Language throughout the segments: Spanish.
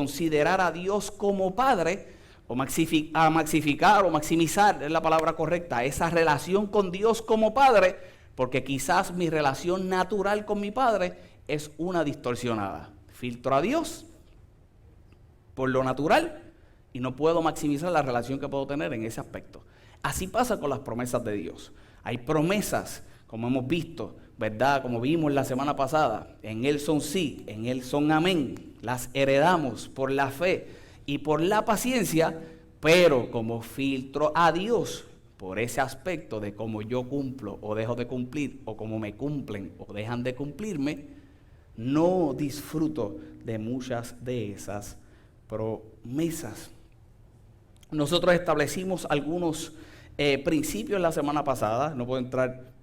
considerar a Dios como Padre, o maximizar, es la palabra correcta, esa relación con Dios como Padre, porque quizás mi relación natural con mi Padre es una distorsionada. Filtro a Dios por lo natural y no puedo maximizar la relación que puedo tener en ese aspecto. Así pasa con las promesas de Dios. Hay promesas, como hemos visto, ¿verdad? Como vimos la semana pasada, en Él son sí, en Él son amén. Las heredamos por la fe y por la paciencia, pero como filtro a Dios por ese aspecto de cómo yo cumplo o dejo de cumplir, o cómo me cumplen o dejan de cumplirme, no disfruto de muchas de esas promesas. Nosotros establecimos algunos principios la semana pasada. No puedo entrar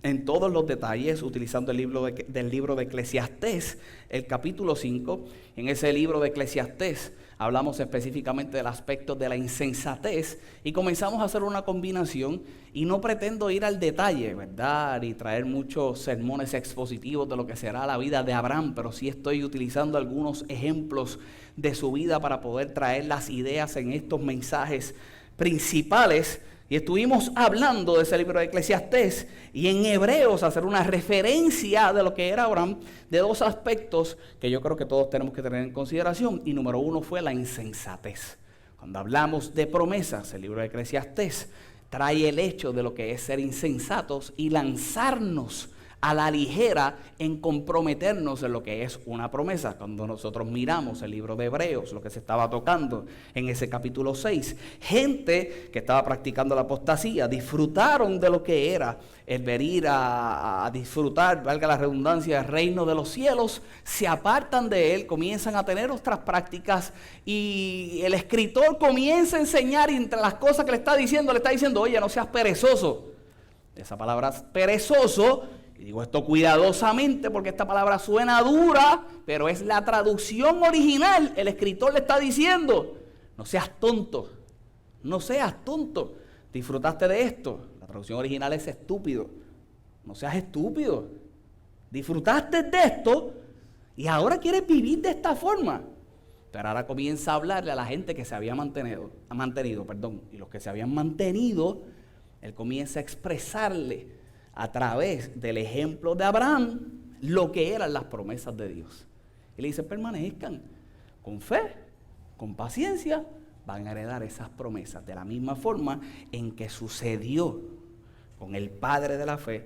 en todos los detalles utilizando el libro del libro de Eclesiastés, el capítulo 5. En ese libro de Eclesiastés hablamos específicamente del aspecto de la insensatez y comenzamos a hacer una combinación, y no pretendo ir al detalle, ¿verdad?, y traer muchos sermones expositivos de lo que será la vida de Abraham, pero sí estoy utilizando algunos ejemplos de su vida para poder traer las ideas en estos mensajes principales. Y estuvimos hablando de ese libro de Eclesiastés y en Hebreos hacer una referencia de lo que era Abraham, de dos aspectos que yo creo que todos tenemos que tener en consideración. Y número uno fue la insensatez. Cuando hablamos de promesas, el libro de Eclesiastés trae el hecho de lo que es ser insensatos y lanzarnos a la ligera en comprometernos en lo que es una promesa. Cuando nosotros miramos el libro de Hebreos, lo que se estaba tocando en ese capítulo 6, gente que estaba practicando la apostasía disfrutaron de lo que era el venir a disfrutar, valga la redundancia, el reino de los cielos, se apartan de él, comienzan a tener otras prácticas, y el escritor comienza a enseñar, y entre las cosas que le está diciendo, oye, no seas perezoso. Esa palabra perezoso, y digo esto cuidadosamente porque esta palabra suena dura, pero es la traducción original. El escritor le está diciendo, no seas tonto, no seas tonto. ¿Disfrutaste de esto? La traducción original es estúpido. No seas estúpido. Disfrutaste de esto y ahora quieres vivir de esta forma. Pero ahora comienza a hablarle a la gente que se había mantenido, y los que se habían mantenido, él comienza a expresarle a través del ejemplo de Abraham lo que eran las promesas de Dios. Y le dice, permanezcan con fe, con paciencia, van a heredar esas promesas de la misma forma en que sucedió con el padre de la fe,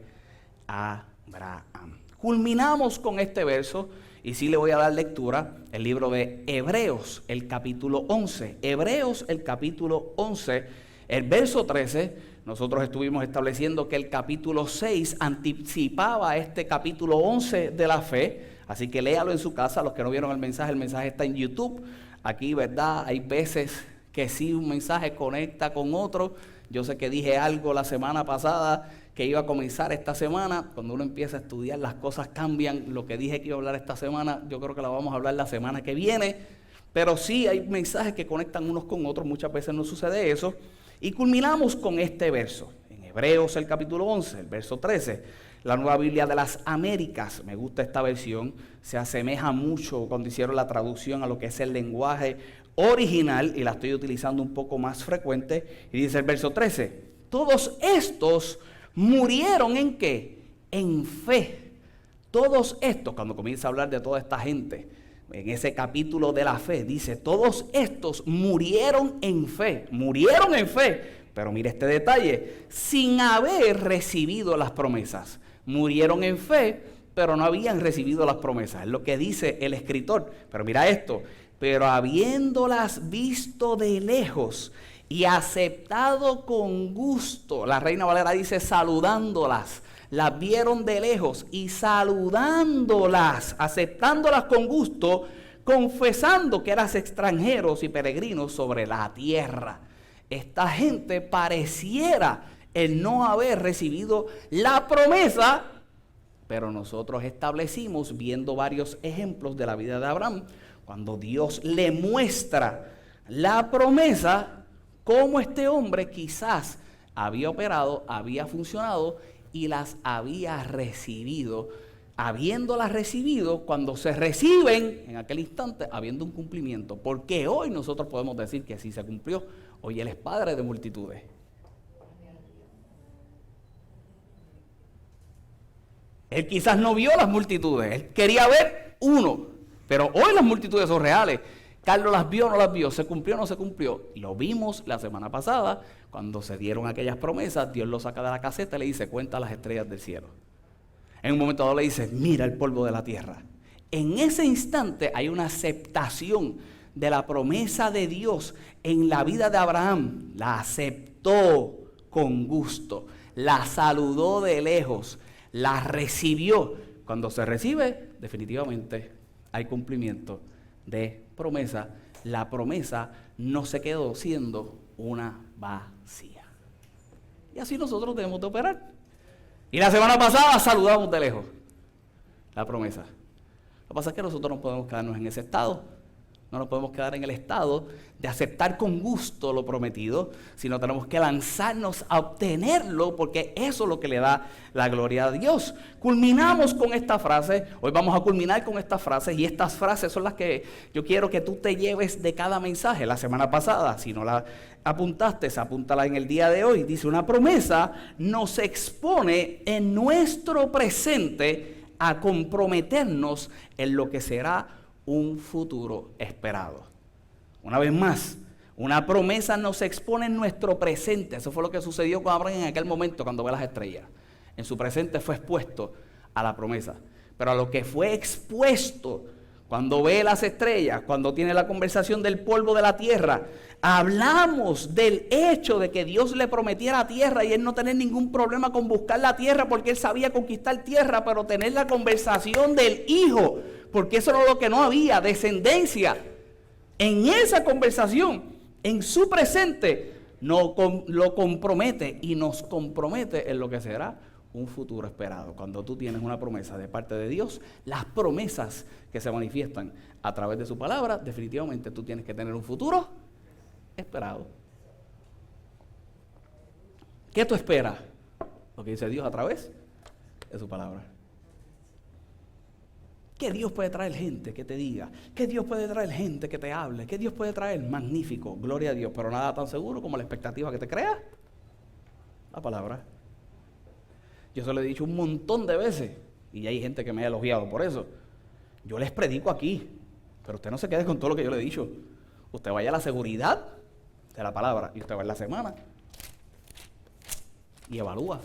Abraham. Culminamos con este verso, y sí le voy a dar lectura, el libro de Hebreos, el capítulo 11. Hebreos, el capítulo 11, el verso 13. Nosotros estuvimos estableciendo que el capítulo 6 anticipaba este capítulo 11 de la fe, así que léalo en su casa. Los que no vieron el mensaje está en YouTube. Aquí, ¿verdad? Hay veces que sí un mensaje conecta con otro. Yo sé que dije algo la semana pasada que iba a comenzar esta semana. Cuando uno empieza a estudiar, las cosas cambian. Lo que dije que iba a hablar esta semana, yo creo que la vamos a hablar la semana que viene. Pero sí hay mensajes que conectan unos con otros. Muchas veces no sucede eso. Y culminamos con este verso, en Hebreos el capítulo 11, el verso 13, la Nueva Biblia de las Américas. Me gusta esta versión, se asemeja mucho cuando hicieron la traducción a lo que es el lenguaje original, y la estoy utilizando un poco más frecuente. Y dice el verso 13, todos estos murieron ¿en qué? En fe. Todos estos, cuando comienza a hablar de toda esta gente, en ese capítulo de la fe, dice, todos estos murieron en fe, pero mire este detalle, sin haber recibido las promesas. Murieron en fe, pero no habían recibido las promesas, es lo que dice el escritor. Pero mira esto, pero habiéndolas visto de lejos y aceptado con gusto, la Reina Valera dice saludándolas, las vieron de lejos y saludándolas, aceptándolas con gusto, confesando que eran extranjeros y peregrinos sobre la tierra. Esta gente pareciera el no haber recibido la promesa, pero nosotros establecimos, viendo varios ejemplos de la vida de Abraham, cuando Dios le muestra la promesa, cómo este hombre quizás había operado, había funcionado y las había recibido habiéndolas recibido, cuando se reciben en aquel instante, habiendo un cumplimiento. Porque hoy nosotros podemos decir que sí se cumplió. Hoy Él es Padre de multitudes. Él quizás no vio las multitudes, Él quería ver uno, pero hoy las multitudes son reales. Carlos las vio o no las vio, se cumplió o no se cumplió. Lo vimos la semana pasada, cuando se dieron aquellas promesas, Dios lo saca de la caseta y le dice, cuenta las estrellas del cielo. En un momento dado le dice, mira el polvo de la tierra. En ese instante hay una aceptación de la promesa de Dios en la vida de Abraham. La aceptó con gusto, la saludó de lejos, la recibió. Cuando se recibe, definitivamente hay cumplimiento de promesa. La promesa no se quedó siendo una vacía. Y así nosotros debemos de operar. Y la semana pasada saludamos de lejos la promesa. Lo que pasa es que nosotros no podemos quedarnos en ese estado. No nos podemos quedar en el estado de aceptar con gusto lo prometido, sino tenemos que lanzarnos a obtenerlo, porque eso es lo que le da la gloria a Dios. Culminamos con esta frase, hoy vamos a culminar con estas frases, y estas frases son las que yo quiero que tú te lleves de cada mensaje. La semana pasada, si no la apuntaste, apúntala en el día de hoy. Dice, una promesa nos expone en nuestro presente a comprometernos en lo que será un futuro esperado. Una vez más, una promesa nos expone en nuestro presente. Eso fue lo que sucedió con Abraham en aquel momento cuando ve las estrellas. En su presente fue expuesto a la promesa. Pero a lo que fue expuesto cuando ve las estrellas, cuando tiene la conversación del polvo de la tierra, hablamos del hecho de que Dios le prometiera tierra y él no tener ningún problema con buscar la tierra porque él sabía conquistar tierra, pero tener la conversación del hijo, porque eso era lo que no había, descendencia. En esa conversación, en su presente, lo compromete y nos compromete en lo que será un futuro esperado. Cuando tú tienes una promesa de parte de Dios, las promesas que se manifiestan a través de su palabra, definitivamente tú tienes que tener un futuro esperado. ¿Qué tú esperas? Lo que dice Dios a través de su palabra. ¿Qué Dios puede traer gente que te diga? ¿Qué Dios puede traer gente que te hable? ¿Qué Dios puede traer? Magnífico, gloria a Dios, pero nada tan seguro como la expectativa que te crea la palabra. Yo se lo he dicho un montón de veces y hay gente que me ha elogiado por eso. Yo les predico aquí, pero usted no se quede con todo lo que yo le he dicho. Usted vaya a la seguridad de la palabra y usted va en la semana y evalúa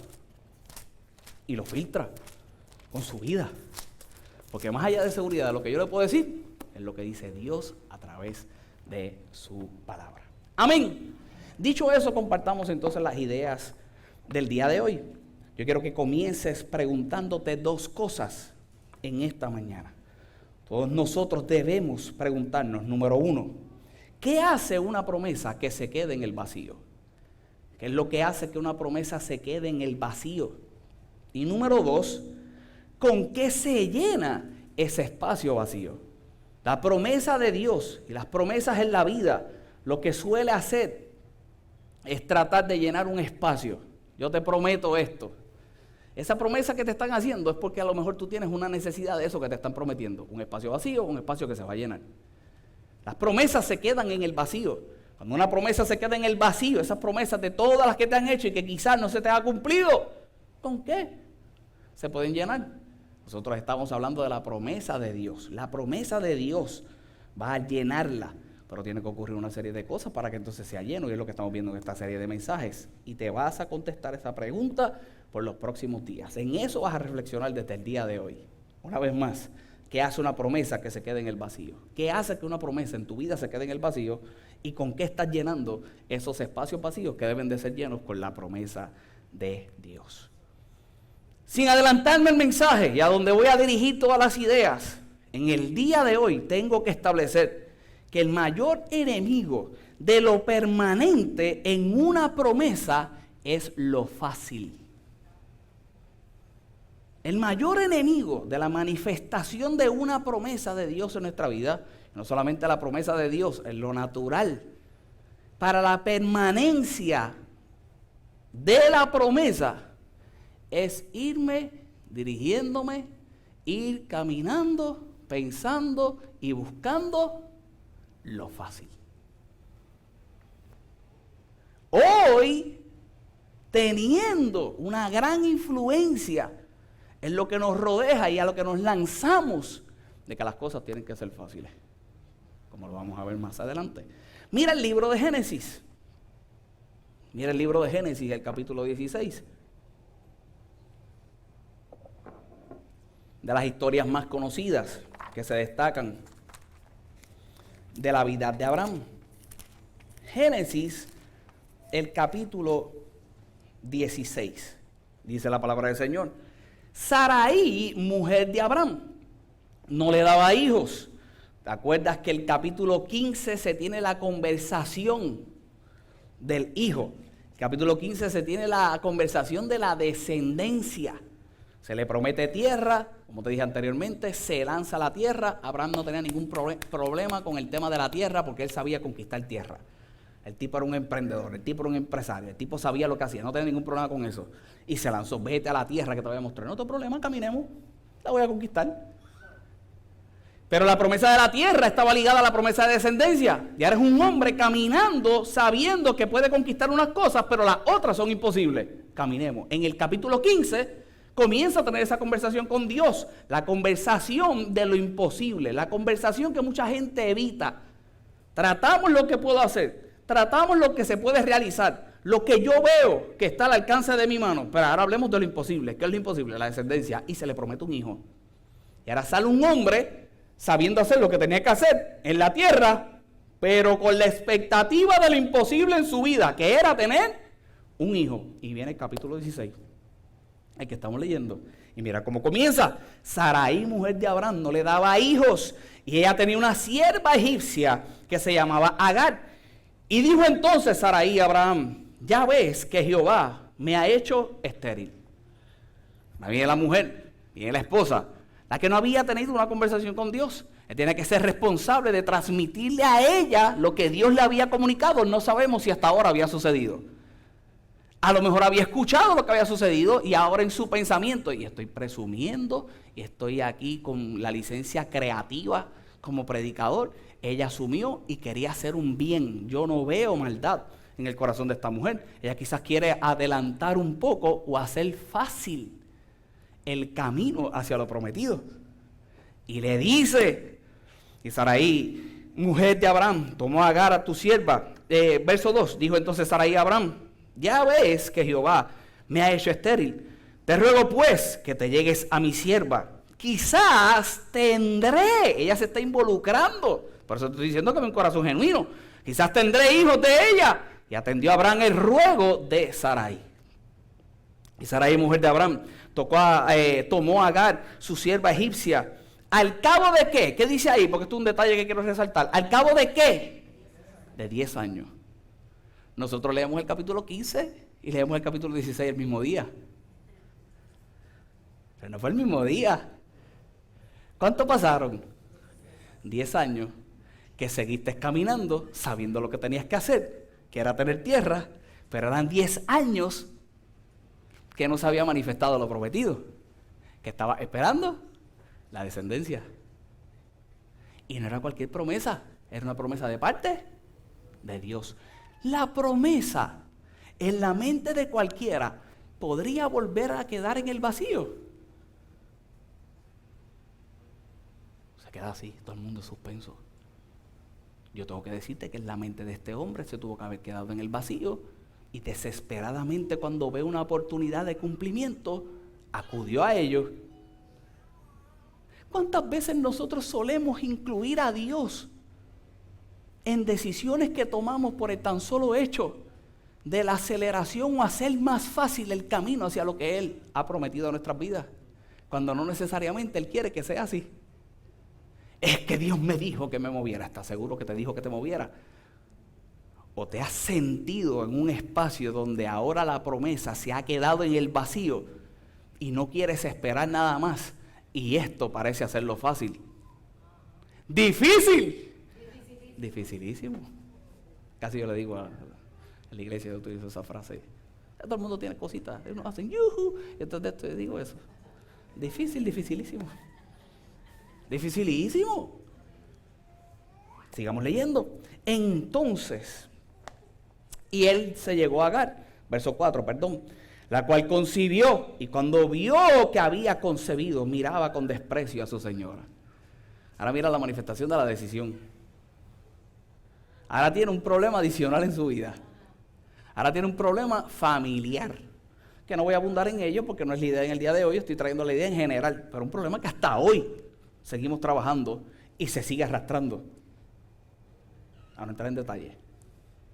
y lo filtra con su vida. Porque más allá de seguridad, lo que yo le puedo decir es lo que dice Dios a través de su palabra. Amén. Dicho eso, compartamos entonces las ideas del día de hoy. Yo quiero que comiences preguntándote dos cosas en esta mañana. Todos nosotros debemos preguntarnos, número uno, ¿qué hace una promesa que se quede en el vacío? ¿Qué es lo que hace que una promesa se quede en el vacío? Y número dos, ¿con qué se llena ese espacio vacío? La promesa de Dios y las promesas en la vida, lo que suele hacer es tratar de llenar un espacio. Yo te prometo esto. Esa promesa que te están haciendo es porque a lo mejor tú tienes una necesidad de eso que te están prometiendo. Un espacio vacío, un espacio que se va a llenar. Las promesas se quedan en el vacío. Cuando una promesa se queda en el vacío, esas promesas de todas las que te han hecho y que quizás no se te ha cumplido, ¿con qué se pueden llenar? Nosotros estamos hablando de la promesa de Dios. La promesa de Dios va a llenarla, pero tiene que ocurrir una serie de cosas para que entonces sea lleno, y es lo que estamos viendo en esta serie de mensajes. Y te vas a contestar esa pregunta por los próximos días. En eso vas a reflexionar desde el día de hoy. Una vez más, ¿qué hace una promesa que se quede en el vacío? ¿Qué hace que una promesa en tu vida se quede en el vacío? ¿Y con qué estás llenando esos espacios vacíos que deben de ser llenos con la promesa de Dios? Sin adelantarme el mensaje y a donde voy a dirigir todas las ideas, en el día de hoy tengo que establecer que el mayor enemigo de lo permanente en una promesa es lo fácil. El mayor enemigo de la manifestación de una promesa de Dios en nuestra vida, no solamente la promesa de Dios, en lo natural, para la permanencia de la promesa, es irme dirigiéndome ir caminando, pensando y buscando lo fácil. Hoy, teniendo una gran influencia en lo que nos rodea y a lo que nos lanzamos, de que las cosas tienen que ser fáciles, como lo vamos a ver más adelante. Mira el libro de Génesis. Mira el libro de Génesis, el capítulo 16. De las historias más conocidas que se destacan de la vida de Abraham. Génesis, el capítulo 16. Dice la palabra del Señor. Sarai, mujer de Abraham, no le daba hijos. ¿Te acuerdas que el capítulo 15 se tiene la conversación del hijo? El capítulo 15 se tiene la conversación de la descendencia. Se le promete tierra, como te dije anteriormente, se lanza a la tierra. Abraham no tenía ningún problema con el tema de la tierra porque él sabía conquistar tierra. El tipo era un emprendedor, el tipo era un empresario, el tipo sabía lo que hacía, no tenía ningún problema con eso. Y se lanzó, vete a la tierra que te voy a mostrar. No tengo problema, caminemos, la voy a conquistar. Pero la promesa de la tierra estaba ligada a la promesa de descendencia. Ya eres un hombre caminando, sabiendo que puede conquistar unas cosas, pero las otras son imposibles. Caminemos. En el capítulo 15 comienza a tener esa conversación con Dios. La conversación de lo imposible, la conversación que mucha gente evita. Tratamos lo que puedo hacer. Tratamos lo que se puede realizar, lo que yo veo que está al alcance de mi mano. Pero ahora hablemos de lo imposible. ¿Qué es lo imposible? La descendencia. Y se le promete un hijo. Y ahora sale un hombre sabiendo hacer lo que tenía que hacer en la tierra, pero con la expectativa de lo imposible en su vida, que era tener un hijo. Y viene el capítulo 16, el que estamos leyendo. Y mira cómo comienza. Sarai, mujer de Abraham, no le daba hijos. Y ella tenía una sierva egipcia que se llamaba Agar. Y dijo entonces Sarai a Abraham, ya ves que Jehová me ha hecho estéril. Viene la mujer, viene la esposa, la que no había tenido una conversación con Dios. Él tiene que ser responsable de transmitirle a ella lo que Dios le había comunicado. No sabemos si hasta ahora había sucedido. A lo mejor había escuchado lo que había sucedido y ahora en su pensamiento, y estoy presumiendo, y estoy aquí con la licencia creativa como predicador, ella asumió y quería hacer un bien. Yo no veo maldad en el corazón de esta mujer. Ella quizás quiere adelantar un poco o hacer fácil el camino hacia lo prometido. Y le dice, y Sarai, mujer de Abraham, tomó a Agar a tu sierva. Verso 2, dijo entonces Sarai a Abraham, ya ves que Jehová me ha hecho estéril. Te ruego pues que te llegues a mi sierva. Quizás tendré, ella se está involucrando. Por eso estoy diciendo que es un corazón genuino. Quizás tendré hijos de ella. Y atendió a Abraham el ruego de Sarai. Y Sarai, mujer de Abraham, tomó a Agar, su sierva egipcia. ¿Al cabo de qué? ¿Qué dice ahí? Porque esto es un detalle que quiero resaltar. ¿Al cabo de qué? De 10 años. Nosotros leemos el capítulo 15 y leemos el capítulo 16 el mismo día. Pero no fue el mismo día. ¿Cuánto pasaron? 10 años que seguiste caminando sabiendo lo que tenías que hacer, que era tener tierra, pero eran 10 años que no se había manifestado lo prometido, que estaba esperando la descendencia. Y no era cualquier promesa, era una promesa de parte de Dios. La promesa en la mente de cualquiera podría volver a quedar en el vacío. Se queda así, todo el mundo suspenso. Yo tengo que decirte que en la mente de este hombre se tuvo que haber quedado en el vacío y desesperadamente cuando ve una oportunidad de cumplimiento, acudió a ellos. ¿Cuántas veces nosotros solemos incluir a Dios en decisiones que tomamos por el tan solo hecho de la aceleración o hacer más fácil el camino hacia lo que Él ha prometido a nuestras vidas? Cuando no necesariamente Él quiere que sea así. Es que Dios me dijo que me moviera. ¿Estás seguro que te dijo que te moviera? ¿O te has sentido en un espacio donde ahora la promesa se ha quedado en el vacío y no quieres esperar nada más? Y esto parece hacerlo fácil. ¿Difícil? Dificilísimo. Casi yo le digo a la iglesia, yo utilizo esa frase. Todo el mundo tiene cositas. Unos hacen yuhu. Y entonces yo digo eso. Difícil, dificilísimo. Dificilísimo. Sigamos leyendo. Entonces, y él se llegó a Agar, verso 4, perdón, la cual concibió, y cuando vio que había concebido, miraba con desprecio a su señora. Ahora mira la manifestación de la decisión. Ahora tiene un problema adicional en su vida. Ahora tiene un problema familiar, que no voy a abundar en ello porque no es la idea en el día de hoy, estoy trayendo la idea en general, pero un problema que hasta hoy seguimos trabajando y se sigue arrastrando. A no entrar en detalle.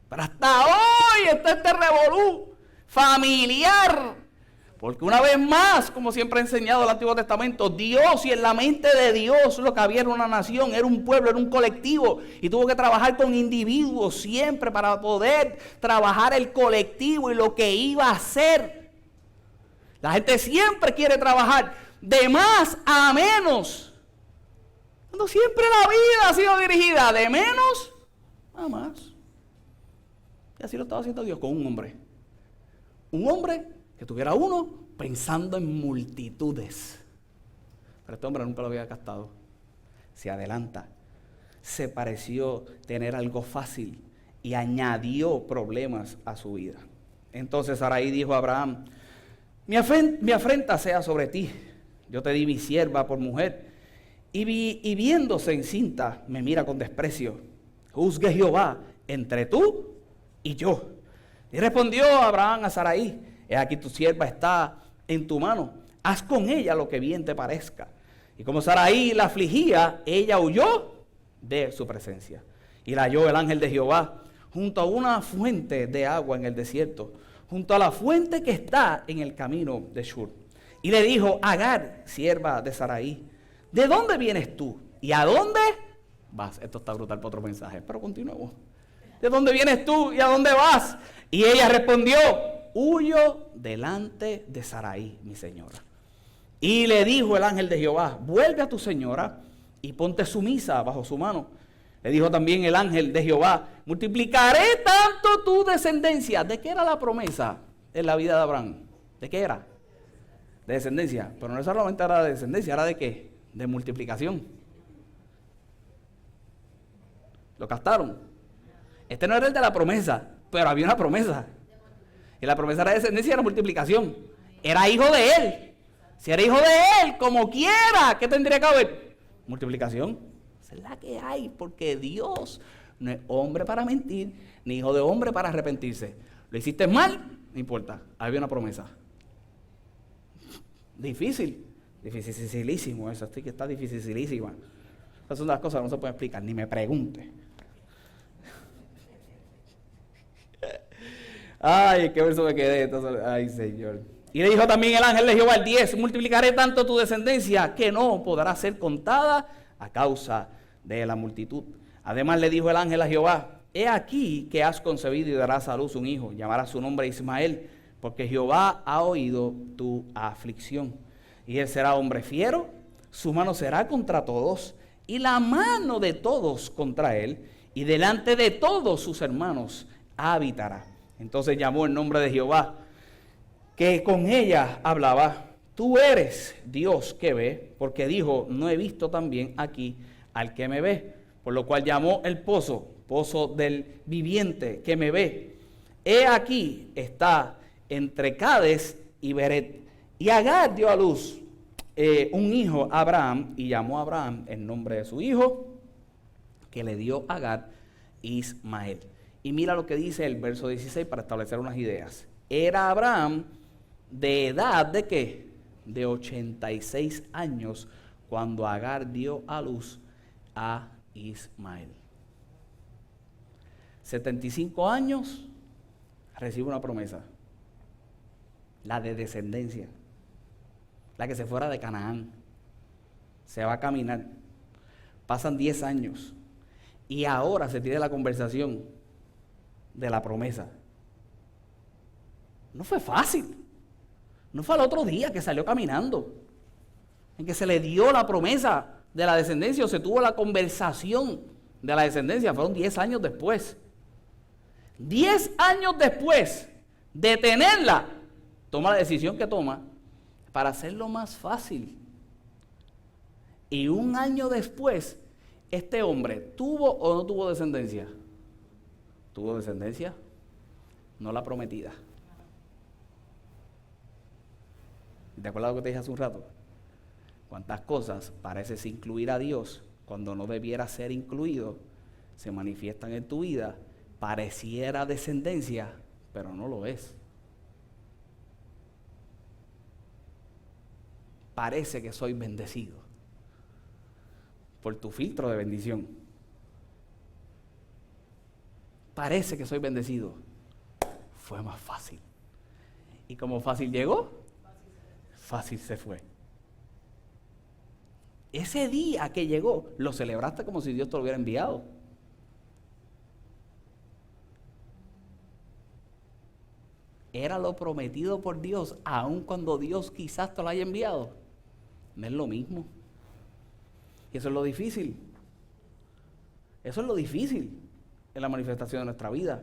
Pero hasta hoy está este revolú familiar. Porque una vez más, como siempre ha enseñado el Antiguo Testamento, Dios, y en la mente de Dios lo que había era una nación, era un pueblo, era un colectivo. Y tuvo que trabajar con individuos siempre para poder trabajar el colectivo y lo que iba a hacer. La gente siempre quiere trabajar de más a menos. Cuando siempre la vida ha sido dirigida de menos a más. Y así lo estaba haciendo Dios con un hombre. Un hombre que tuviera uno pensando en multitudes. Pero este hombre nunca lo había captado. Se adelanta. Se pareció tener algo fácil y añadió problemas a su vida. Entonces Sarai dijo a Abraham: mi afrenta sea sobre ti. Yo te di mi sierva por mujer. Y viéndose encinta, me mira con desprecio. Juzgue Jehová entre tú y yo. Y respondió Abraham a Sarai: he aquí tu sierva está en tu mano, haz con ella lo que bien te parezca. Y como Sarai la afligía, ella huyó de su presencia. Y la halló el ángel de Jehová junto a una fuente de agua en el desierto, junto a la fuente que está en el camino de Shur. Y le dijo: Agar, sierva de Sarai, ¿de dónde vienes tú? ¿Y a dónde vas? Esto está brutal para otro mensaje, pero continuemos. ¿De dónde vienes tú y a dónde vas? Y ella respondió: huyo delante de Sarai, mi señora. Y le dijo el ángel de Jehová: vuelve a tu señora y ponte sumisa bajo su mano. Le dijo también el ángel de Jehová: multiplicaré tanto tu descendencia. ¿De qué era la promesa en la vida de Abraham? ¿De qué era? De descendencia. Pero no solamente era de descendencia, era de qué? De multiplicación. ¿Lo captaron? Este no era el de la promesa, pero había una promesa. Y la promesa era de descendencia, era multiplicación. Era hijo de él. Si era hijo de él, como quiera, ¿qué tendría que haber? Multiplicación. Esa es la que hay, porque Dios no es hombre para mentir, ni hijo de hombre para arrepentirse. Lo hiciste mal, no importa, había una promesa. Difícil, dificilísimo eso, que está dificilísima. Esas son las cosas que no se pueden explicar, ni me pregunte. Ay, qué verso me quedé. Entonces, ay, Señor. Y le dijo también el ángel de Jehová, el 10, multiplicaré tanto tu descendencia que no podrá ser contada a causa de la multitud. Además le dijo el ángel a Jehová: he aquí que has concebido y darás a luz un hijo, llamarás su nombre Ismael, porque Jehová ha oído tu aflicción. Y él será hombre fiero, su mano será contra todos, y la mano de todos contra él, y delante de todos sus hermanos habitará. Entonces llamó el nombre de Jehová, que con ella hablaba: tú eres Dios que ve, porque dijo: no he visto también aquí al que me ve. Por lo cual llamó el pozo, pozo del viviente que me ve. He aquí está entre Cades y Beret. Y Agar dio a luz un hijo a Abraham, y llamó a Abraham el nombre de su hijo, que le dio Agar, Ismael. Y mira lo que dice el verso 16 para establecer unas ideas. Era Abraham de edad ¿de qué? De 86 años cuando Agar dio a luz a Ismael. 75 años, recibe una promesa. La de descendencia. La que se fuera de Canaán. Se va a caminar. Pasan 10 años. Y ahora se tiene la conversación de la promesa. No fue fácil. No fue al otro día que salió caminando, en que se le dio la promesa de la descendencia, o se tuvo la conversación de la descendencia. Fueron 10 años después. 10 años después de tenerla, toma la decisión que toma para hacerlo más fácil. Y un año después, este hombre, ¿tuvo o no tuvo descendencia? ¿Tuvo descendencia? No la prometida. ¿Te acuerdas lo que te dije hace un rato? ¿Cuántas cosas pareces incluir a Dios cuando no debiera ser incluido? Se manifiestan en tu vida, pareciera descendencia, pero no lo es. Parece que soy bendecido por tu filtro de bendición. Parece que soy bendecido. Fue más fácil. ¿Y como fácil llegó? Fácil se fue. Ese día que llegó, lo celebraste como si Dios te lo hubiera enviado. Era lo prometido por Dios, aun cuando Dios quizás te lo haya enviado. No es lo mismo. Y eso es lo difícil. Eso es lo difícil en la manifestación de nuestra vida.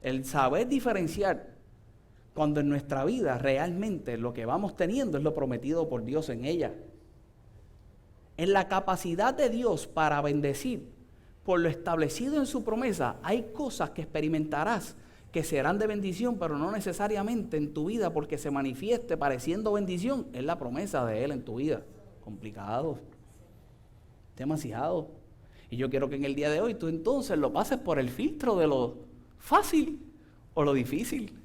El saber diferenciar cuando en nuestra vida realmente lo que vamos teniendo es lo prometido por Dios en ella. En la capacidad de Dios para bendecir, por lo establecido en su promesa, hay cosas que experimentarás que serán de bendición, pero no necesariamente en tu vida porque se manifieste pareciendo bendición. Es la promesa de Él en tu vida. Complicado. Demasiado. Y yo quiero que en el día de hoy tú entonces lo pases por el filtro de lo fácil o lo difícil.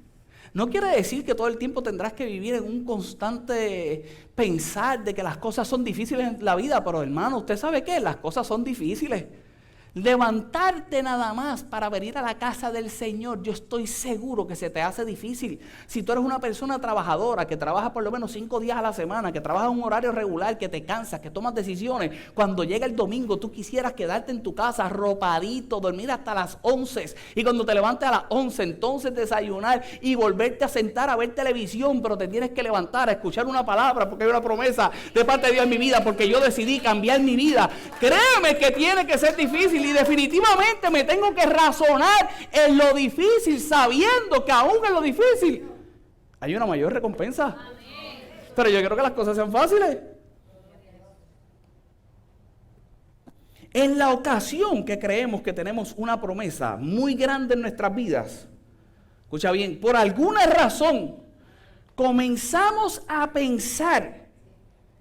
No quiere decir que todo el tiempo tendrás que vivir en un constante pensar de que las cosas son difíciles en la vida, pero hermano, ¿usted sabe qué? Las cosas son difíciles. Levantarte nada más para venir a la casa del Señor, yo estoy seguro que se te hace difícil. Si tú eres una persona trabajadora, que trabaja por lo menos 5 días a la semana, que trabaja en un horario regular, que te cansas, que tomas decisiones, cuando llega el domingo tú quisieras quedarte en tu casa arropadito, dormir hasta las 11 y cuando te levantes a las 11 entonces desayunar y volverte a sentar a ver televisión, pero te tienes que levantar a escuchar una palabra porque hay una promesa de parte de Dios en mi vida, porque yo decidí cambiar mi vida. Créeme que tiene que ser difícil. Y definitivamente me tengo que razonar en lo difícil, sabiendo que aún en lo difícil hay una mayor recompensa. Amén. Pero yo quiero que las cosas sean fáciles. En la ocasión que creemos que tenemos una promesa muy grande en nuestras vidas, escucha bien, por alguna razón comenzamos a pensar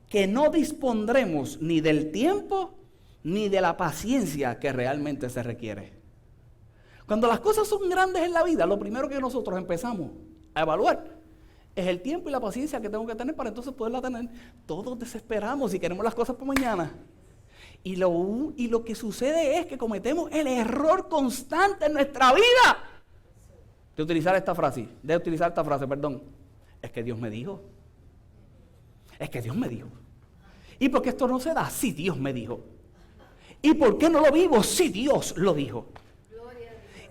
que no dispondremos ni del tiempo ni de la paciencia que realmente se requiere. Cuando las cosas son grandes en la vida, lo primero que nosotros empezamos a evaluar es el tiempo y la paciencia que tengo que tener para entonces poderla tener. Todos desesperamos y queremos las cosas por mañana. Y lo que sucede es que cometemos el error constante en nuestra vida de utilizar esta frase, perdón. Es que Dios me dijo. Es que Dios me dijo. ¿Y por qué esto no se da? Sí, Dios me dijo. ¿Y por qué no lo vivo? Si Dios lo dijo.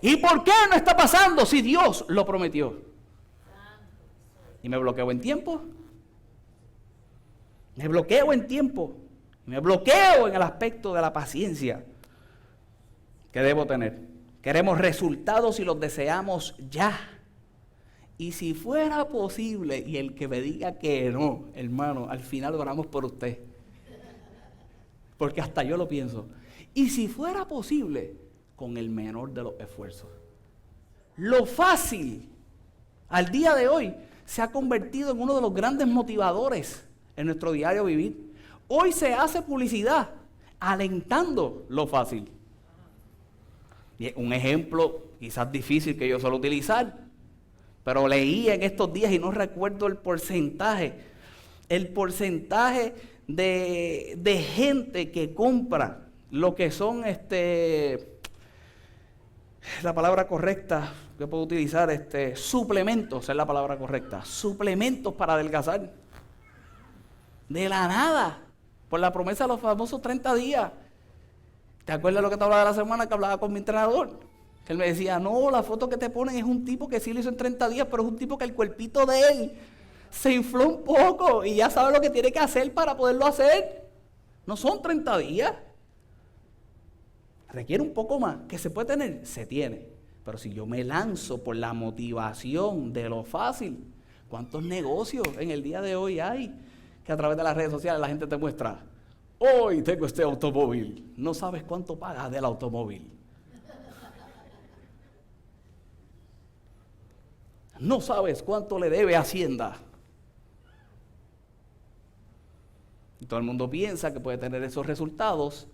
¿Y por qué no está pasando? Si Dios lo prometió. Y me bloqueo en tiempo. Me bloqueo en tiempo. Me bloqueo en el aspecto de la paciencia que debo tener. Queremos resultados y los deseamos ya. Y si fuera posible, y el que me diga que no, hermano, al final oramos por usted. Porque hasta yo lo pienso. Y si fuera posible, con el menor de los esfuerzos. Lo fácil, al día de hoy, se ha convertido en uno de los grandes motivadores en nuestro diario vivir. Hoy se hace publicidad alentando lo fácil. Y un ejemplo quizás difícil que yo suelo utilizar, pero leí en estos días y no recuerdo el porcentaje. El porcentaje de gente que compra lo que son la palabra correcta que puedo utilizar, suplementos es la palabra correcta, suplementos para adelgazar. De la nada, por la promesa de los famosos 30 días. ¿Te acuerdas lo que te hablaba de la semana que hablaba con mi entrenador? Que él me decía, no, la foto que te ponen es un tipo que sí lo hizo en 30 días, pero es un tipo que el cuerpito de él se infló un poco y ya sabe lo que tiene que hacer para poderlo hacer. No son 30 días. Requiere un poco más. ¿Que se puede tener? Se tiene. Pero si yo me lanzo por la motivación de lo fácil, ¿cuántos negocios en el día de hoy hay que a través de las redes sociales la gente te muestra? Hoy tengo este automóvil. No sabes cuánto pagas del automóvil. No sabes cuánto le debe a Hacienda. Y todo el mundo piensa que puede tener esos resultados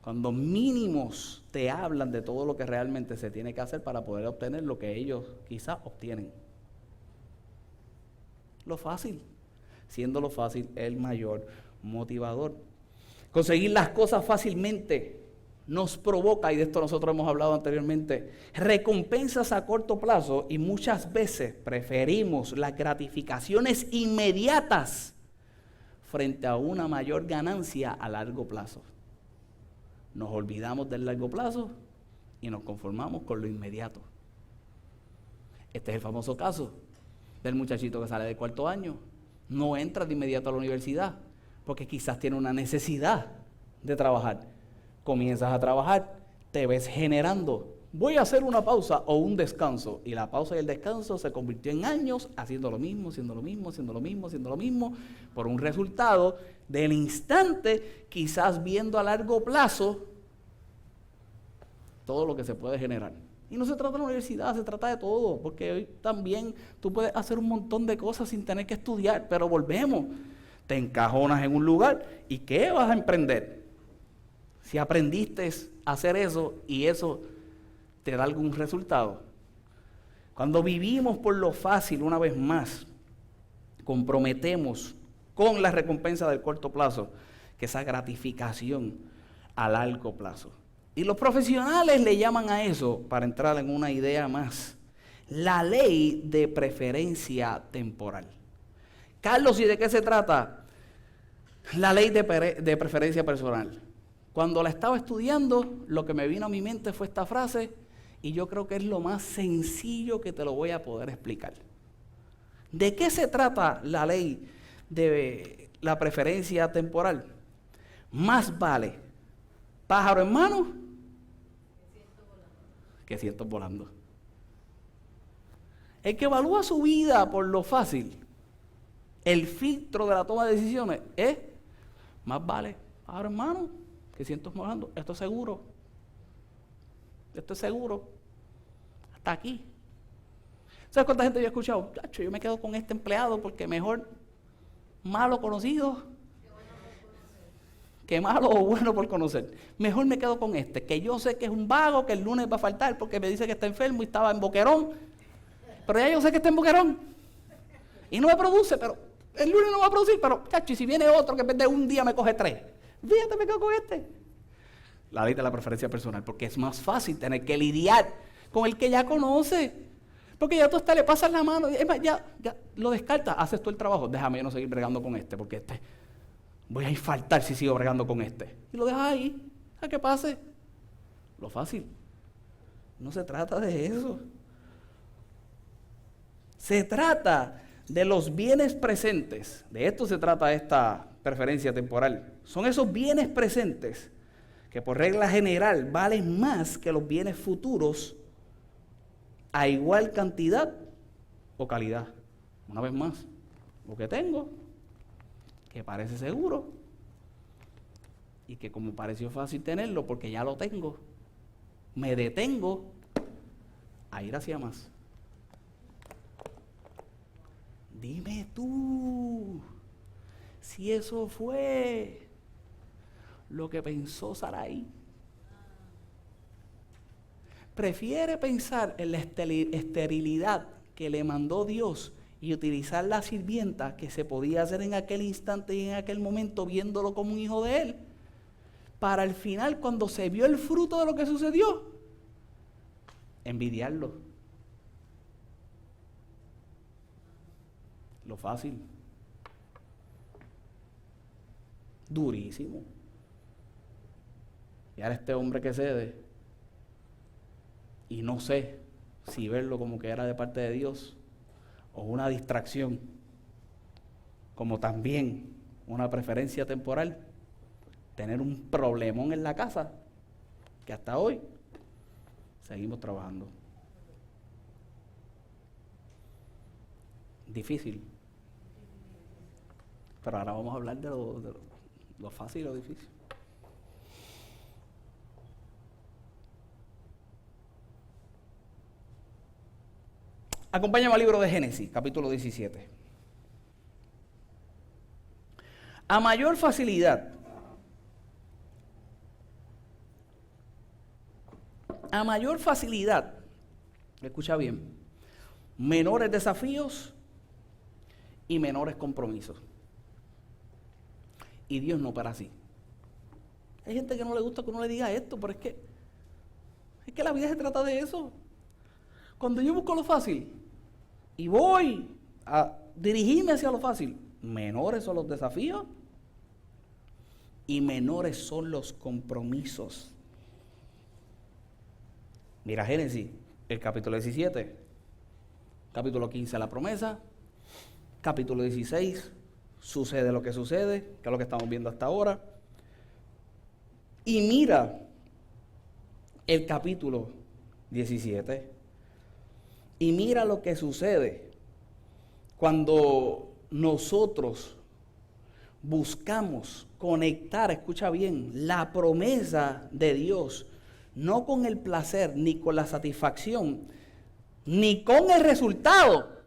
cuando mínimos te hablan de todo lo que realmente se tiene que hacer para poder obtener lo que ellos quizás obtienen. Lo fácil, siendo lo fácil el mayor motivador. Conseguir las cosas fácilmente nos provoca, y de esto nosotros hemos hablado anteriormente, recompensas a corto plazo, y muchas veces preferimos las gratificaciones inmediatas frente a una mayor ganancia a largo plazo. Nos olvidamos del largo plazo y nos conformamos con lo inmediato. Este es el famoso caso del muchachito que sale del cuarto año. No entra de inmediato a la universidad porque quizás tiene una necesidad de trabajar. Comienzas a trabajar, te ves generando. Voy a hacer una pausa o un descanso. Y la pausa y el descanso se convirtió en años haciendo lo mismo, haciendo lo mismo, haciendo lo mismo, haciendo lo mismo, por un resultado del instante, quizás viendo a largo plazo todo lo que se puede generar. Y no se trata de la universidad, se trata de todo, porque hoy también tú puedes hacer un montón de cosas sin tener que estudiar, pero volvemos, te encajonas en un lugar y ¿qué vas a emprender? Si aprendiste a hacer eso y eso te da algún resultado. Cuando vivimos por lo fácil, una vez más, comprometemos con la recompensa del corto plazo que esa gratificación a largo plazo. Y los profesionales le llaman a eso, para entrar en una idea más, la ley de preferencia temporal. Carlos, ¿y de qué se trata? La ley de preferencia personal. Cuando la estaba estudiando, lo que me vino a mi mente fue esta frase, y yo creo que es lo más sencillo que te lo voy a poder explicar. ¿De qué se trata la ley de la preferencia temporal? Más vale pájaro en mano que cientos volando. El que evalúa su vida por lo fácil, el filtro de la toma de decisiones es más vale pájaro en mano que cientos volando. Esto es seguro. Esto es seguro. Hasta aquí. ¿Sabes cuánta gente yo he escuchado? Yo me quedo con este empleado porque mejor malo conocido que malo o bueno por conocer. Mejor me quedo con este, que yo sé que es un vago, que el lunes va a faltar porque me dice que está enfermo y estaba en Boquerón. Pero ya yo sé que está en Boquerón. Y no me produce, pero el lunes no va a producir, pero y si viene otro que en vez de un día me coge 3. Fíjate, me quedo con este. La ley de la preferencia personal, porque es más fácil tener que lidiar con el que ya conoce. Porque ya tú hasta le pasas la mano, y ya lo descartas, haces tú el trabajo. Déjame yo no seguir bregando con este, porque voy a infartar si sigo bregando con este. Y lo dejas ahí, a que pase. Lo fácil. No se trata de eso. Se trata de los bienes presentes. De esto se trata esta preferencia temporal. Son esos bienes presentes que por regla general valen más que los bienes futuros a igual cantidad o calidad. Una vez más, lo que tengo, que parece seguro, y que como pareció fácil tenerlo porque ya lo tengo, me detengo a ir hacia más. Dime tú si eso fue lo que pensó Sarai. Prefiere pensar en la esterilidad que le mandó Dios y utilizar la sirvienta que se podía hacer en aquel instante y en aquel momento, viéndolo como un hijo de él, para al final, cuando se vio el fruto de lo que sucedió, envidiarlo. Lo fácil. Durísimo. Y ahora este hombre que cede, y no sé si verlo como que era de parte de Dios o una distracción, como también una preferencia temporal, tener un problemón en la casa que hasta hoy seguimos trabajando. Difícil. Pero ahora vamos a hablar de lo fácil y lo difícil. Acompáñame al libro de Génesis, capítulo 17. A mayor facilidad, escucha bien, menores desafíos y menores compromisos. Y Dios no para así. Hay gente que no le gusta que uno le diga esto, pero es que la vida se trata de eso. Cuando yo busco lo fácil y voy a dirigirme hacia lo fácil, menores son los desafíos y menores son los compromisos. Mira Génesis, el capítulo 17, capítulo 15 la promesa, capítulo 16 sucede lo que sucede, que es lo que estamos viendo hasta ahora. Y mira el capítulo 17 y mira lo que sucede cuando nosotros buscamos conectar, escucha bien, la promesa de Dios, no con el placer, ni con la satisfacción, ni con el resultado,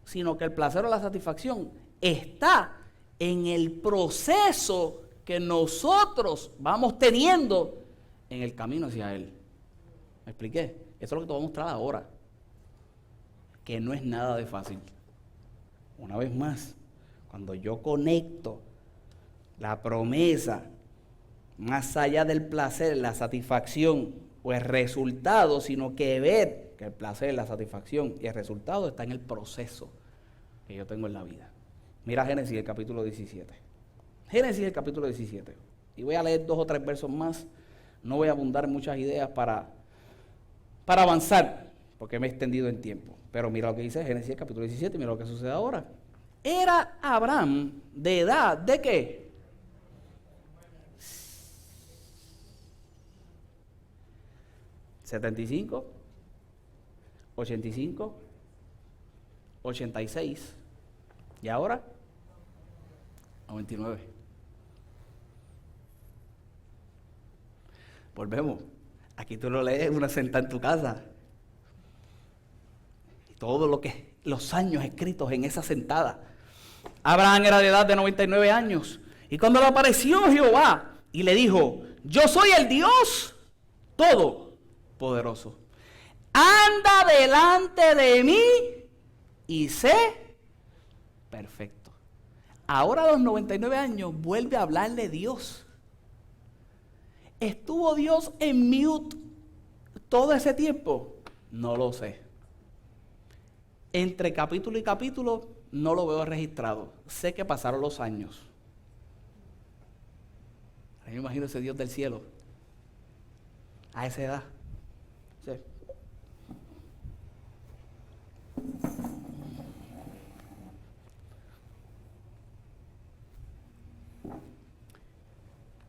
sino que el placer o la satisfacción está en el proceso que nosotros vamos teniendo en el camino hacia Él. ¿Me expliqué? Eso es lo que te voy a mostrar ahora, que no es nada de fácil. Una vez más, cuando yo conecto la promesa más allá del placer, la satisfacción o el resultado, sino que ver que el placer, la satisfacción y el resultado está en el proceso que yo tengo en la vida. Mira Génesis, el capítulo 17. Génesis, el capítulo 17. Y voy a leer 2 o 3 versos más. No voy a abundar en muchas ideas para avanzar, porque me he extendido en tiempo. Pero mira lo que dice Génesis, el capítulo 17, mira lo que sucede ahora. Era Abraham de edad, ¿de qué? 75, 85, 86 y ahora 99. Volvemos. Aquí tú lo lees una sentada en tu casa. Y todo lo que los años escritos en esa sentada. Abraham era de edad de 99 años. Y cuando le apareció Jehová y le dijo: yo soy el Dios Todopoderoso. Anda delante de mí y sé perfecto. Ahora a los 99 años vuelve a hablarle Dios. ¿Estuvo Dios en mute todo ese tiempo? No lo sé. Entre capítulo y capítulo no lo veo registrado. Sé que pasaron los años. Yo me imagino ese Dios del cielo a esa edad. Sí.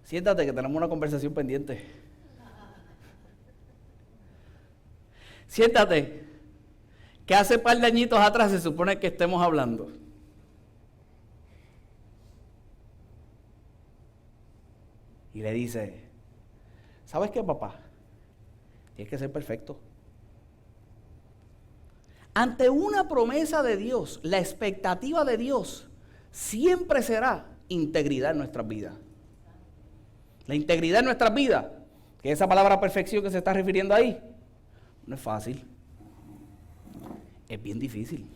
Siéntate que tenemos una conversación pendiente. Siéntate, que hace par de añitos atrás se supone que estemos hablando. Y le dice: ¿sabes qué, papá? Tienes que ser perfecto. Ante una promesa de Dios, la expectativa de Dios siempre será integridad en nuestras vidas. La integridad en nuestras vidas, que esa palabra perfección que se está refiriendo ahí, no es fácil. Es bien difícil.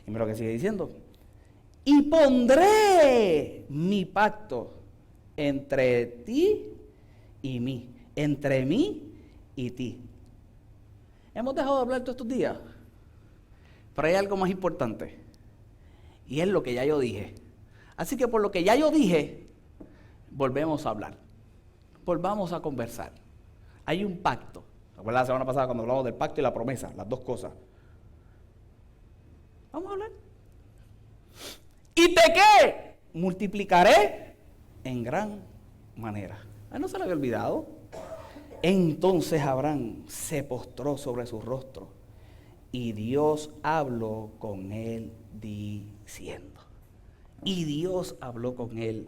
Y mira lo que sigue diciendo. Y pondré mi pacto entre ti y mí, entre mí y ti. Hemos dejado de hablar todos estos días, pero hay algo más importante, y es lo que ya yo dije. Así que por lo que ya yo dije, volvemos a hablar, volvamos a conversar. Hay un pacto. ¿Se acuerdan la semana pasada cuando hablamos del pacto y la promesa? Las dos cosas. Vamos a hablar. ¿Y te qué? Multiplicaré en gran manera. A él no se le había olvidado. Entonces Abraham se postró sobre su rostro y Dios habló con él diciendo. Y Dios habló con él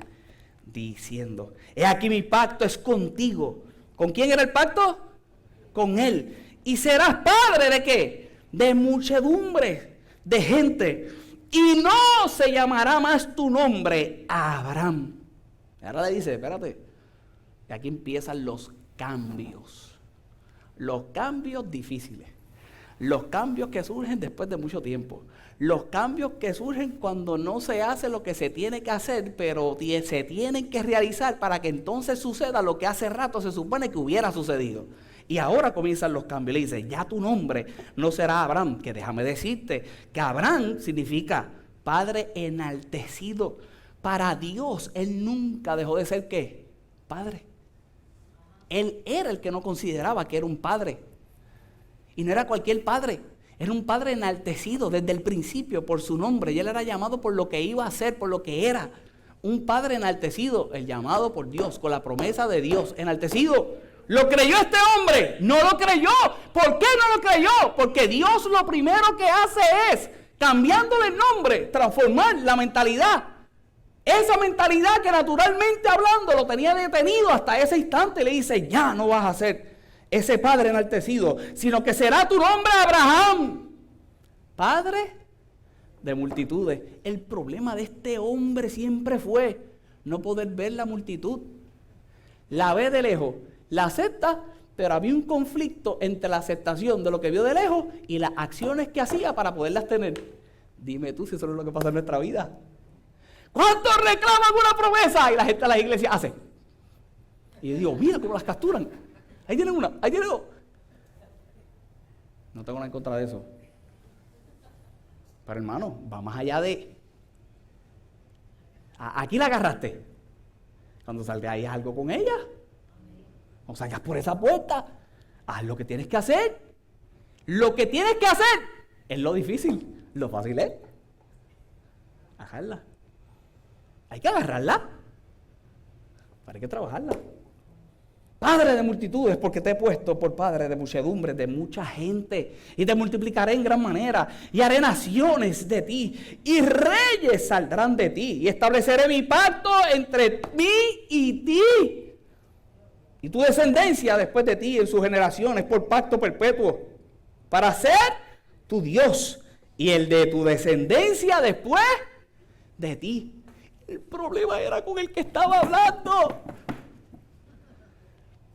diciendo: he aquí mi pacto es contigo. ¿Con quién era el pacto? Con él. Y serás padre ¿de qué? de muchedumbre de gente, y no se llamará más tu nombre Abraham. Ahora le dice, espérate, y aquí empiezan los cambios difíciles, los cambios que surgen después de mucho tiempo, los cambios que surgen cuando no se hace lo que se tiene que hacer, pero se tienen que realizar para que entonces suceda lo que hace rato se supone que hubiera sucedido. Y ahora comienzan los cambios. Le dice, ya tu nombre no será Abraham, que déjame decirte que Abraham significa padre enaltecido. Para Dios, Él nunca dejó de ser, ¿qué? Padre. Él era el que no consideraba que era un padre. Y no era cualquier padre. Era un padre enaltecido desde el principio por su nombre. Y él era llamado por lo que iba a hacer, por lo que era. Un padre enaltecido, el llamado por Dios, con la promesa de Dios, enaltecido. ¿Lo creyó este hombre? No lo creyó. ¿Por qué no lo creyó? Porque Dios lo primero que hace es, cambiándole el nombre, transformar la mentalidad. Esa mentalidad que naturalmente hablando lo tenía detenido hasta ese instante, le dice, ya no vas a ser ese padre enaltecido, sino que será tu nombre Abraham, padre de multitudes. El problema de este hombre siempre fue no poder ver la multitud. La ve de lejos, la acepta, pero había un conflicto entre la aceptación de lo que vio de lejos y las acciones que hacía para poderlas tener. Dime tú si eso es lo que pasa en nuestra vida. ¿Cuántos reclaman una promesa? Y la gente de las iglesias hace. Y yo digo, mira cómo las capturan. Ahí tienen una, ahí tienen dos. No tengo nada en contra de eso. Pero hermano, va más allá de... Aquí la agarraste. Cuando salgas ahí haz algo con ella. O salgas por esa puerta. Haz lo que tienes que hacer. Lo que tienes que hacer es lo difícil. Lo fácil es agarrarla. Hay que agarrarla. Pero hay que trabajarla. Padre de multitudes, porque te he puesto por padre de muchedumbres, de mucha gente, y te multiplicaré en gran manera, y haré naciones de ti, y reyes saldrán de ti, y estableceré mi pacto entre mí y ti, y tu descendencia después de ti en sus generaciones, por pacto perpetuo, para ser tu Dios, y el de tu descendencia después de ti. El problema era con el que estaba hablando.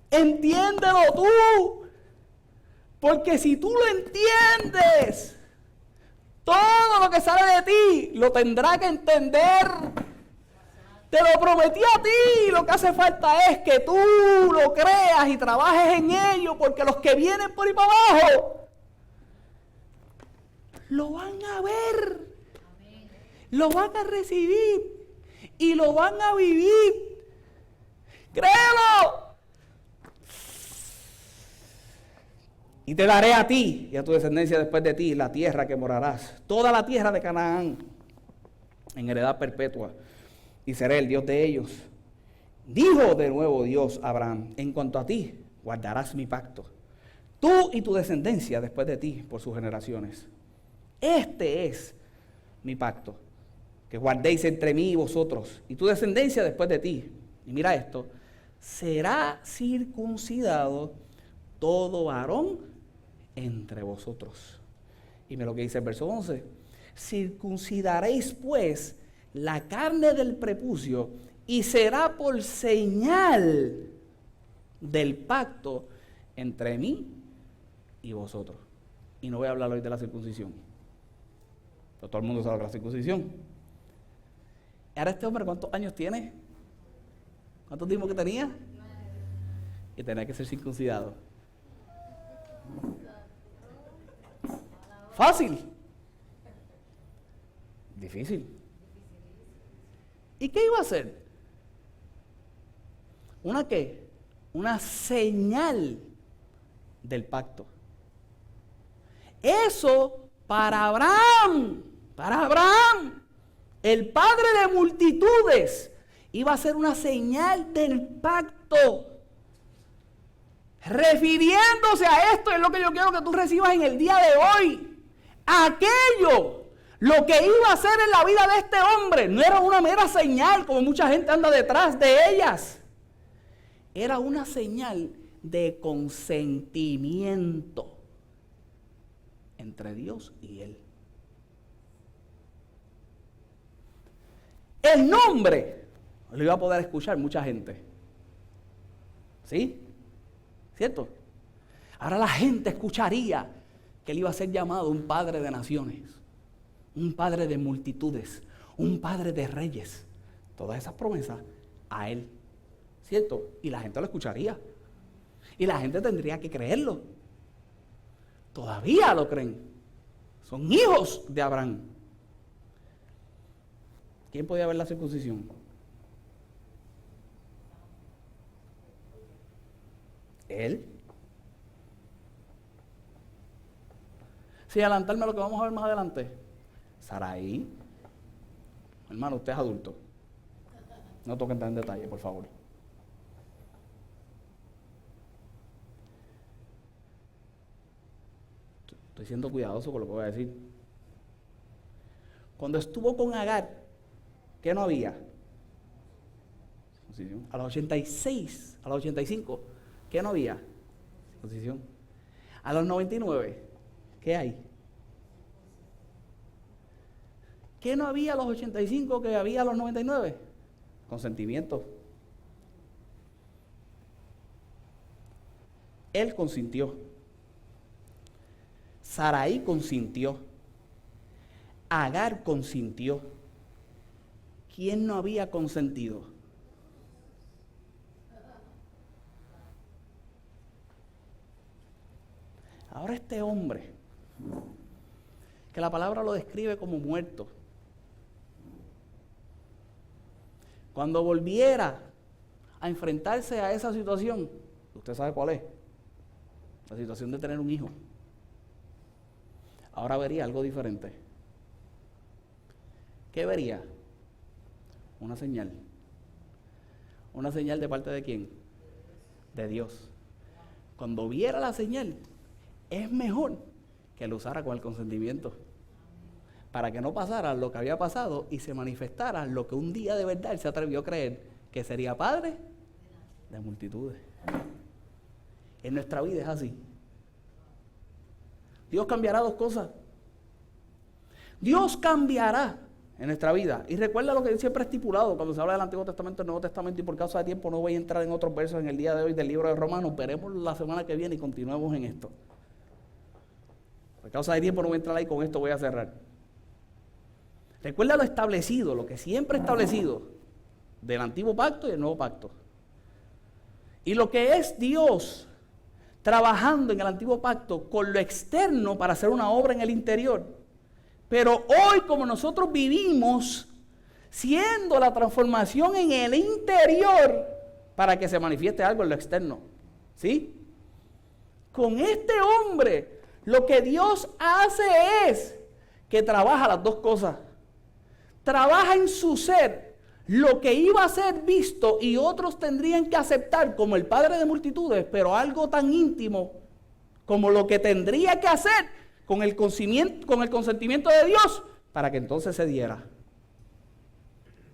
Entiéndelo tú, porque si tú lo entiendes, todo lo que sale de ti lo tendrá que entender. Te lo prometí a ti, lo que hace falta es que tú lo creas y trabajes en ello, porque los que vienen por ahí para abajo lo van a ver, lo van a recibir y lo van a vivir. Créelo. Y te daré a ti y a tu descendencia después de ti la tierra que morarás, toda la tierra de Canaán, en heredad perpetua, y seré el Dios de ellos. Dijo de nuevo Dios a Abraham, en cuanto a ti, guardarás mi pacto, tú y tu descendencia después de ti por sus generaciones. Este es mi pacto, que guardéis entre mí y vosotros, y tu descendencia después de ti. Y mira esto, será circuncidado todo varón entre vosotros. Y mira lo que dice el verso 11. Circuncidaréis pues la carne del prepucio y será por señal del pacto entre mí y vosotros. Y no voy a hablar hoy de la circuncisión. Pero todo el mundo sabe de la circuncisión. Ahora este hombre, ¿cuántos años tiene? ¿Cuántos tiempos que tenía? Y tenía que ser circuncidado. Fácil. Difícil. ¿Y qué iba a hacer? ¿Una qué? Una señal del pacto. Eso para Abraham, el padre de multitudes, iba a ser una señal del pacto. Refiriéndose a esto es lo que yo quiero que tú recibas en el día de hoy. Aquello, lo que iba a hacer en la vida de este hombre, no era una mera señal, como mucha gente anda detrás de ellas. Era una señal de consentimiento entre Dios y él. El nombre lo iba a poder escuchar mucha gente. ¿Sí? ¿Cierto? Ahora la gente escucharía que él iba a ser llamado un padre de naciones, un padre de multitudes, un padre de reyes. Todas esas promesas a él. ¿Cierto? Y la gente lo escucharía. Y la gente tendría que creerlo. Todavía lo creen. Son hijos de Abraham. ¿Quién podía ver la circuncisión? Él. Sin adelantarme a lo que vamos a ver más adelante. Sarai. Hermano, usted es adulto. No toque entrar en detalle, por favor. Estoy siendo cuidadoso con lo que voy a decir. Cuando estuvo con Agar, ¿qué no había? A los 86, a los 85, ¿qué no había? Circuncisión. A los 99, ¿qué hay? ¿Qué no había a los 85 que había a los 99? Consentimiento. Él consintió. Sarai consintió. Agar consintió. ¿Quién no había consentido? Ahora este hombre, que la palabra lo describe como muerto, cuando volviera a enfrentarse a esa situación, usted sabe cuál es, la situación de tener un hijo, ahora vería algo diferente. ¿Qué vería? Una señal. ¿Una señal de parte de quién? De Dios. Cuando viera la señal, es mejor que lo usara con el consentimiento, para que no pasara lo que había pasado y se manifestara lo que un día de verdad él se atrevió a creer, que sería padre de multitudes. En nuestra vida es así. Dios cambiará dos cosas. Dios cambiará en nuestra vida. Y recuerda lo que Él siempre ha estipulado cuando se habla del Antiguo Testamento y el Nuevo Testamento, y por causa de tiempo no voy a entrar en otros versos en el día de hoy del libro de Romanos. Veremos la semana que viene y continuemos en esto. Por causa de tiempo no voy a entrar ahí, con esto voy a cerrar. Recuerda lo establecido, lo que siempre he establecido del Antiguo Pacto y del Nuevo Pacto. Y lo que es Dios trabajando en el Antiguo Pacto con lo externo para hacer una obra en el interior. Pero hoy, como nosotros vivimos siendo la transformación en el interior para que se manifieste algo en lo externo. ¿Sí? Con este hombre, lo que Dios hace es que trabaja las dos cosas. Trabaja en su ser lo que iba a ser visto y otros tendrían que aceptar como el padre de multitudes, pero algo tan íntimo como lo que tendría que hacer con el consentimiento de Dios para que entonces se diera.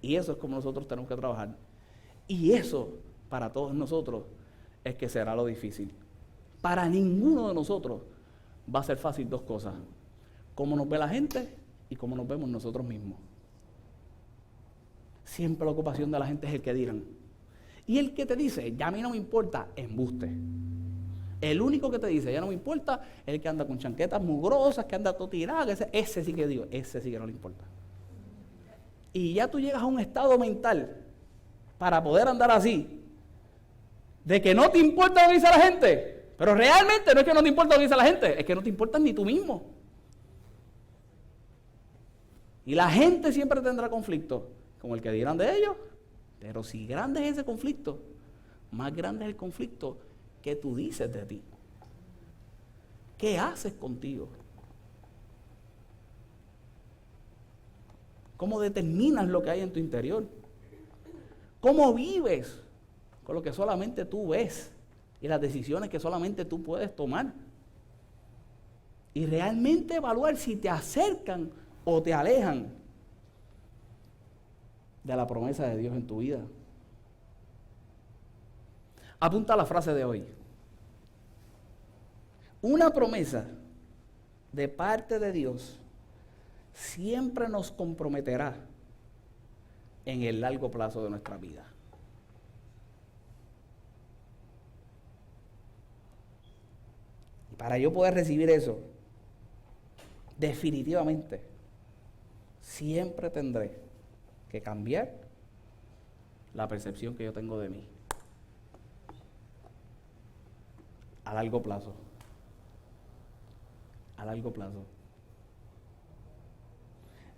Y eso es como nosotros tenemos que trabajar. Y eso para todos nosotros es que será lo difícil. Para ninguno de nosotros va a ser fácil dos cosas: cómo nos ve la gente y cómo nos vemos nosotros mismos. Siempre la ocupación de la gente es el que dirán. Y el que te dice, ya a mí no me importa, embuste. El único que te dice, ya no me importa, es el que anda con chanquetas mugrosas, que anda todo tirado, ese sí que digo, ese sí que no le importa. Y ya tú llegas a un estado mental para poder andar así, de que no te importa lo que dice la gente, pero realmente no es que no te importa lo que dice la gente, es que no te importa ni tú mismo. Y la gente siempre tendrá conflicto con el que dirán de ellos, pero si grande es ese conflicto, más grande es el conflicto que tú dices de ti. ¿Qué haces contigo? ¿Cómo determinas lo que hay en tu interior? ¿Cómo vives con lo que solamente tú ves y las decisiones que solamente tú puedes tomar? Y realmente evaluar si te acercan o te alejan de la promesa de Dios en tu vida. Apunta la frase de hoy. Una promesa de parte de Dios siempre nos comprometerá en el largo plazo de nuestra vida. Y para yo poder recibir eso, definitivamente, siempre tendré que cambiar la percepción que yo tengo de mí. A largo plazo. A largo plazo.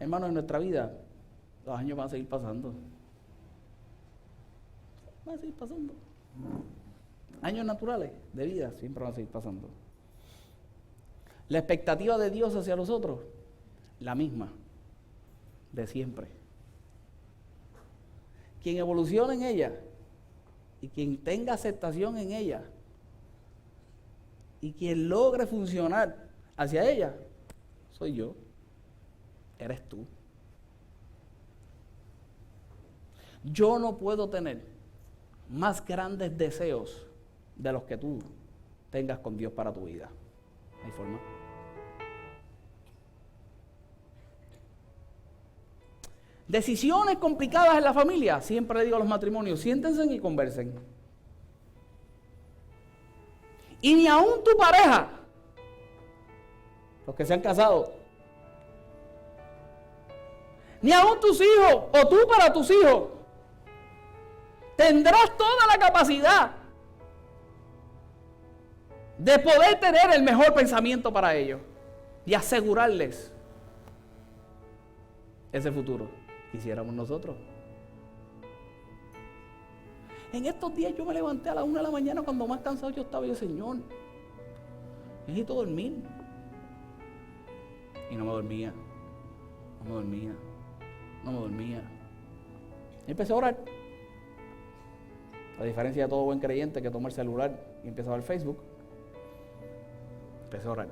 Hermanos, en nuestra vida, los años van a seguir pasando. Van a seguir pasando. Años naturales de vida siempre van a seguir pasando. La expectativa de Dios hacia nosotros, la misma, de siempre. Quien evolucione en ella y quien tenga aceptación en ella y quien logre funcionar hacia ella, soy yo, eres tú. Yo no puedo tener más grandes deseos de los que tú tengas con Dios para tu vida. ¿Hay forma? Decisiones complicadas en la familia. Siempre le digo a los matrimonios, siéntense y conversen. Y ni aún tu pareja, los que se han casado, ni aún tus hijos, o tú para tus hijos, tendrás toda la capacidad de poder tener el mejor pensamiento para ellos y asegurarles ese futuro. Quisiéramos nosotros. En estos días yo me levanté a las 1 de la mañana cuando más cansado yo estaba. Yo, Señor, necesito dormir. Y no me dormía. Y empecé a orar. A diferencia de todo buen creyente que toma el celular y empieza a ver Facebook, empecé a orar.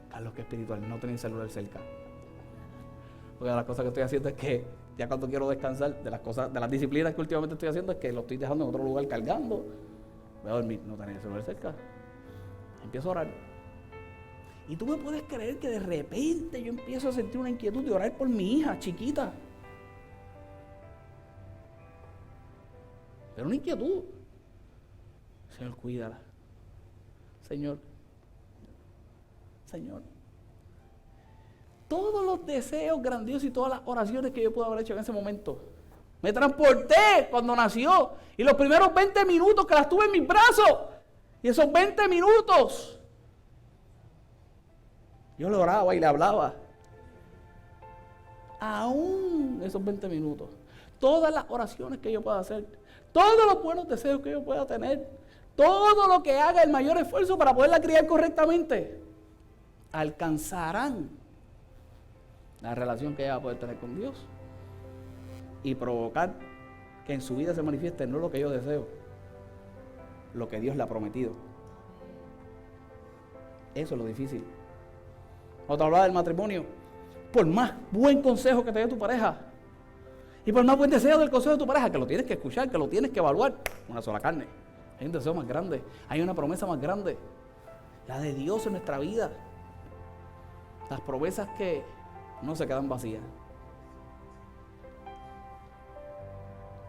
Carlos, qué espiritual, no tener el celular cerca. Porque de las cosas que estoy haciendo es que ya cuando quiero descansar, de las disciplinas que últimamente estoy haciendo es que lo estoy dejando en otro lugar cargando. Voy a dormir, no tener el celular cerca. Empiezo a orar. Y tú me puedes creer que de repente yo empiezo a sentir una inquietud de orar por mi hija chiquita. Pero una inquietud. Señor, cuídala. Señor. Todos los deseos grandiosos y todas las oraciones que yo pude haber hecho en ese momento. Me transporté cuando nació. Y los primeros 20 minutos que las tuve en mis brazos. Y esos 20 minutos, yo le oraba y le hablaba. Aún esos 20 minutos. Todas las oraciones que yo pueda hacer. Todos los buenos deseos que yo pueda tener. Todo lo que haga el mayor esfuerzo para poderla criar correctamente. Alcanzarán la relación que ella va a poder tener con Dios y provocar que en su vida se manifieste no lo que yo deseo, lo que Dios le ha prometido. Eso es lo difícil. Otra hablaba del matrimonio. Por más buen consejo que te dé tu pareja y por más buen deseo del consejo de tu pareja, que lo tienes que escuchar, que lo tienes que evaluar, una sola carne. Hay un deseo más grande, hay una promesa más grande, la de Dios en nuestra vida. Las promesas que no se quedan vacías.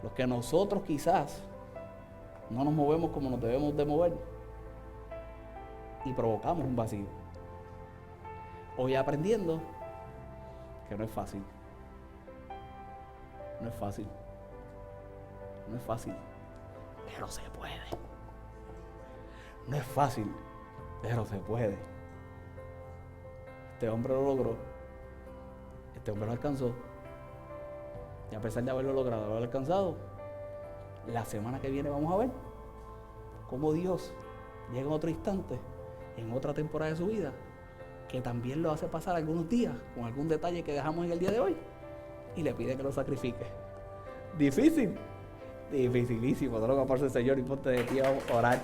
Los que nosotros quizás no nos movemos como nos debemos de mover y provocamos un vacío. Hoy aprendiendo que no es fácil. No es fácil. No es fácil, pero se puede. No es fácil, pero se puede. Este hombre lo logró. Este hombre lo alcanzó. Y a pesar de haberlo logrado, haberlo alcanzado, la semana que viene vamos a ver cómo Dios llega en otro instante, en otra temporada de su vida, que también lo hace pasar algunos días con algún detalle que dejamos en el día de hoy y le pide que lo sacrifique. Difícil, dificilísimo. Solo que aparece el Señor y ponte de pie a orar.